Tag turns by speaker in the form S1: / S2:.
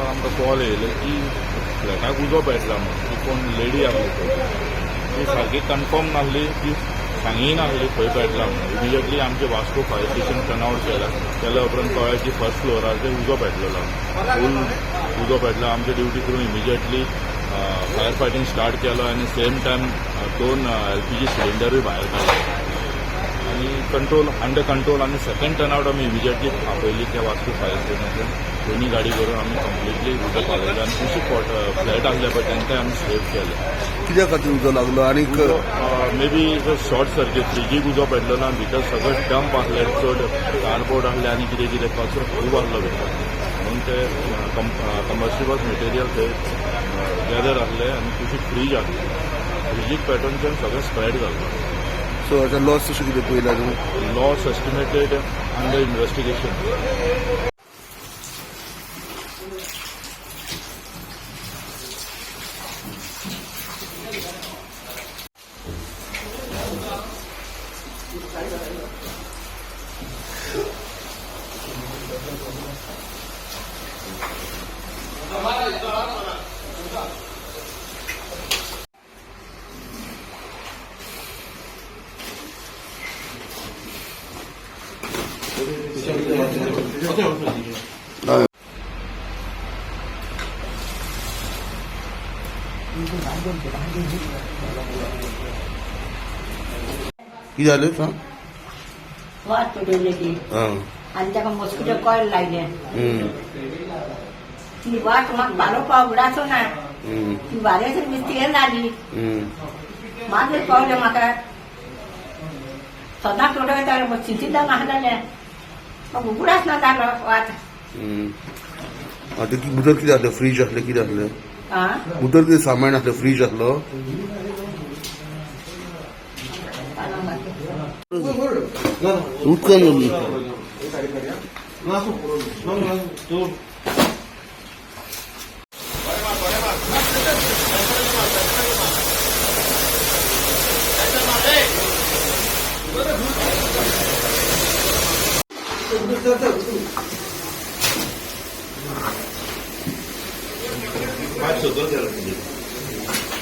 S1: आमकां कॉल येयलो की फ्लॅटाक उजो पेटला म्हणून ती कोण लेडी आहली ती सारकी कन्फर्म नासली ती सांगी नासली खंय पेटला म्हणून इमिजिएटली आमचे Vasco fire station turn out केल्या उपरांत कळ्ळें की फर्स्ट फ्लोरार ते उजो पेटलेलो फूल उजो पेटला. आमचे ड्युटी करून इमिजिएटली फायर फायटिंग स्टार्ट केलो आनी सेम टायम 2 LPG सिलिंडरूय भायर काडले आनी कंट्रोल अंडर कंट्रोल आनी सेकंड टर्नआउट आमी इमिजिएटली आपयली त्या वास्को फायर स्टेशनांतल्यान दोन्ही गाडी करून आमी कंप्लिटली उजो पावयलो आनी खुशी फ्लॅट आसले पळय तेंकाय आमी सेव केले.
S2: कित्या खातीर उजो लागलो आनी
S1: मे बी शॉर्ट सर्कीट फ्रिजीक उजो पेटलेलो आनी भितर सगळें डंप आसले चड कार्डबोर्ड आसले आनी कितें कितें कचरो खूब आसलो भितर म्हणून ते कंबस्टिबल मटेरियल थंय गॅदर आसले आनी खुशी फ्रीज आसले फ्रिजीक पेटोवनच्यान सगळें स्प्रेड जाल्लो.
S2: सो हाचा लॉस कशें कितें पयला तुमी?
S1: Loss estimated under investigation.
S2: कितें जालें सांग?
S3: वाट पेटयले ती आनी ताका मॉस्किटो कॉयल लायले. ती वाट म्हाका घालोवपाक उगडाचो ना ती वाऱ्याचेर मिस्त्रीन जाली मागीर कळ्ळें म्हाका सदांच थोडो येतालो चिंचिल्ल्यान आहलेले म्हाका उगडाच ना जालो वाट.
S2: आतां भितर कितें आसलें? फ्रीज आसलें? कितें आसलें भितर? कितें सामान आसलें? फ्रीज आसलो? उदकान जाली.
S1: Vai, seu Deus,